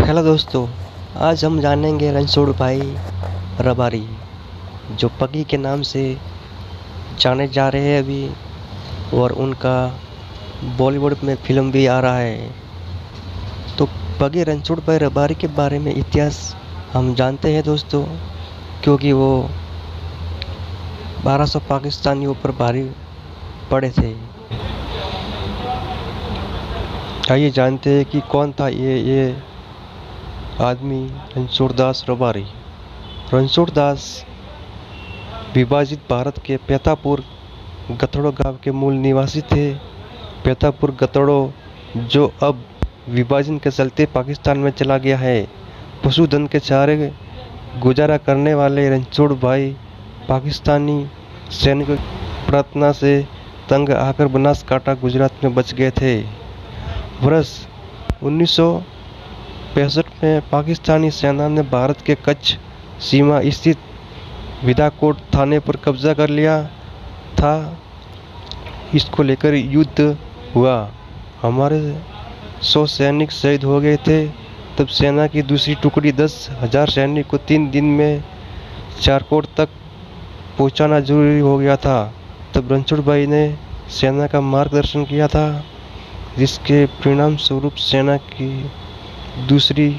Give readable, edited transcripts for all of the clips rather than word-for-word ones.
Hello दोस्तों, आज हम जानेंगे रणछोड़ भाई रबारी, जो पगी के नाम से जाने जा रहे हैं अभी, और उनका बॉलीवुड में फिल्म भी आ रहा है। तो पगी रणछोड़ भाई रबारी के बारे में इतिहास हम जानते हैं दोस्तों, क्योंकि वो 1200 पाकिस्तानियों पर भारी पड़े थे। आइए जानते हैं कि कौन था ये आदमी रणछोड़ दास रबारी। रणछोड़ दास विभाजित भारत के पेतापुर गतड़ो गांव के मूल निवासी थे। पेतापुर गतड़ो, जो अब विभाजन के चलते पाकिस्तान में चला गया है। पशुधन के सहारे गुजारा करने वाले रणछोड़ भाई पाकिस्तानी सैनिकों की प्रार्थना से तंग आकर बनासकांठा गुजरात में बच गए थे। वर्ष 1965 में पाकिस्तानी सेना ने भारत के कच्छ सीमा स्थित विदाकोट थाने पर कब्जा कर लिया था। इसको लेकर युद्ध हुआ। हमारे 100 सैनिक शहीद हो गए थे। तब सेना की दूसरी टुकड़ी 10,000 सैनिक को 3 दिन में चारकोट तक पहुंचाना जरूरी हो गया था। तब रणछोड़ भाई ने सेना का मार्गदर्शन किया था, जिसके परिणाम स्वरूप सेना की दूसरी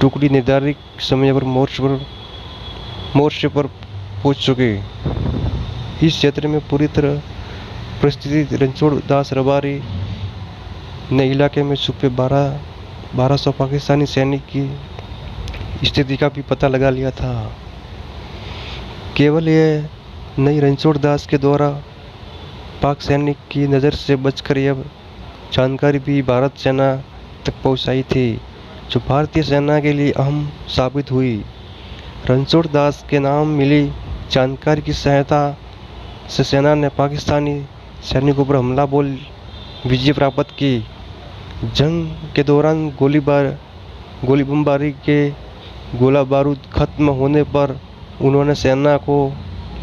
टुकड़ी निर्धारित समय पर मोर्चे पर पहुंच चुकी। इस क्षेत्र में पूरी तरह परिस्थिति रणछोड़ दास रबारी ने इलाके में छुपे 1200 पाकिस्तानी सैनिक की स्थिति का भी पता लगा लिया था। केवल यह नहीं, रणछोड़ दास के द्वारा पाक सैनिक की नज़र से बचकर यह जानकारी भी भारत सेना तक पहुंचाई थी, जो भारतीय सेना के लिए अहम साबित हुई। रणछोड़ दास के नाम मिली जानकारी की सहायता से सेना ने पाकिस्तानी सैनिकों पर हमला बोल विजय प्राप्त की। जंग के दौरान गोली बमबारी के गोला बारूद खत्म होने पर उन्होंने सेना को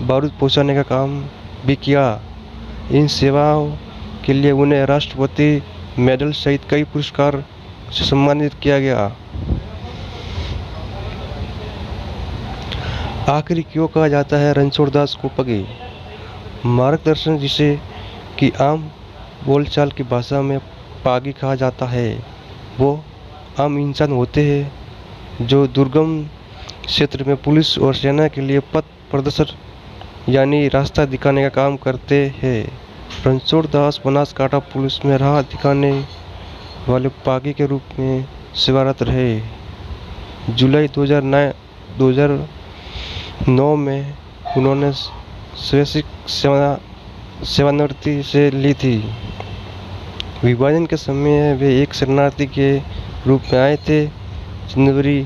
बारूद पहुंचाने का काम भी किया। इन सेवाओं के लिए उन्हें राष्ट्रपति मेडल सहित कई पुरस्कार से सम्मानित किया गया। आखिर क्यों कहा जाता है रणछोड़ दास को पगी? मार्गदर्शन, जिसे कि आम बोलचाल की भाषा में पागी कहा जाता है, वो आम इंसान होते हैं जो दुर्गम क्षेत्र में पुलिस और सेना के लिए पथ प्रदर्शक यानी रास्ता दिखाने का काम करते हैं। रणछोड़ दास बनासकांठा पुलिस में राह दिखाने वाले पागी के रूप में सेवारत रहे। जुलाई 2009 में उन्होंने स्वैच्छिक सेवानिवृत्ति से ली थी। विभाजन के समय वे एक शरणार्थी के रूप में आए थे। जनवरी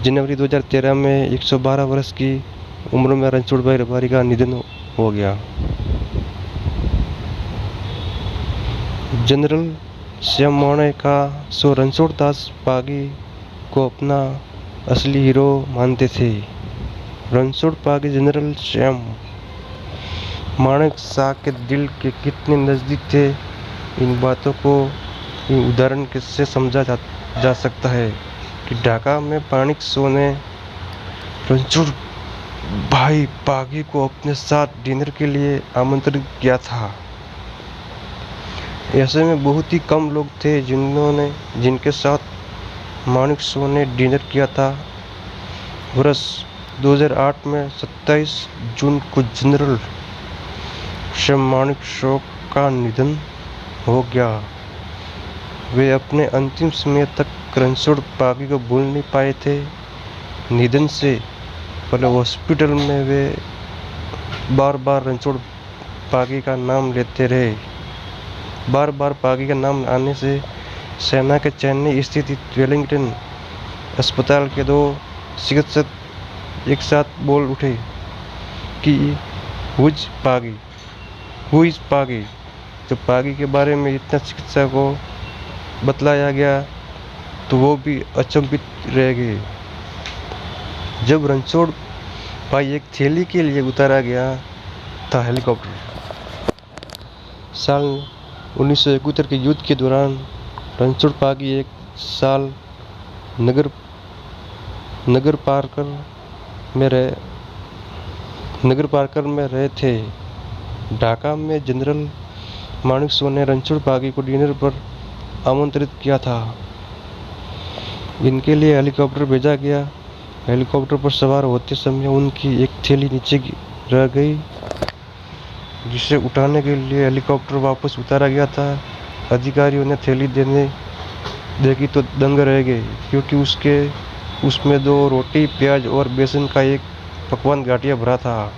2013 में 112 वर्ष की उम्र में रणछोड़ भाई रबारी का निधन हो गया। जनरल श्याम मोहने का सो रणछोड़ दास पागी को अपना असली हीरो मानते थे। रणछोड़ पागी जनरल श्याम मानेक शाह के दिल के कितने नज़दीक थे, इन बातों को इन उदाहरण से समझा जा सकता है कि ढाका में मानेक शॉ ने रणछोड़ भाई पागी को अपने साथ डिनर के लिए आमंत्रित किया था। ऐसे में बहुत ही कम लोग थे जिनके साथ मानेक शॉ ने डिनर किया था। वर्ष 2008 में 27 जून को जनरल श्याम मानेक शॉ का निधन हो गया। वे अपने अंतिम समय तक रणछोड़ पागी को भूल नहीं पाए थे। निधन से पहले हॉस्पिटल में वे बार बार रणछोड़ पागी का नाम लेते रहे। बार बार पागी का नाम आने से सेना के चेन्नई स्थित वेलिंगटन अस्पताल के 2 चिकित्सक एक साथ बोल उठे कि हु इज पागी। जब पागी के बारे में इतना चिकित्सा को बतलाया गया तो वो भी अचंभित रह गए। जब रणछोड़ भाई एक थैली के लिए उतारा गया था हेलीकॉप्टर। साल 1971 के युद्ध के दौरान रणछोड़ पागी 1 साल नगर नगर पार्कर में रहे थे। ढाका में जनरल मानेकशॉ ने रणछोड़ बागी को डिनर पर आमंत्रित किया था। इनके लिए हेलीकॉप्टर भेजा गया। हेलीकॉप्टर पर सवार होते समय उनकी एक थैली नीचे रह गई, जिसे उठाने के लिए हेलीकॉप्टर वापस उतारा गया था। अधिकारियों ने थैली देखी तो दंग रह गए, क्योंकि उसमें 2 रोटी, प्याज और बेसन का एक पकवान गाठिया भरा था।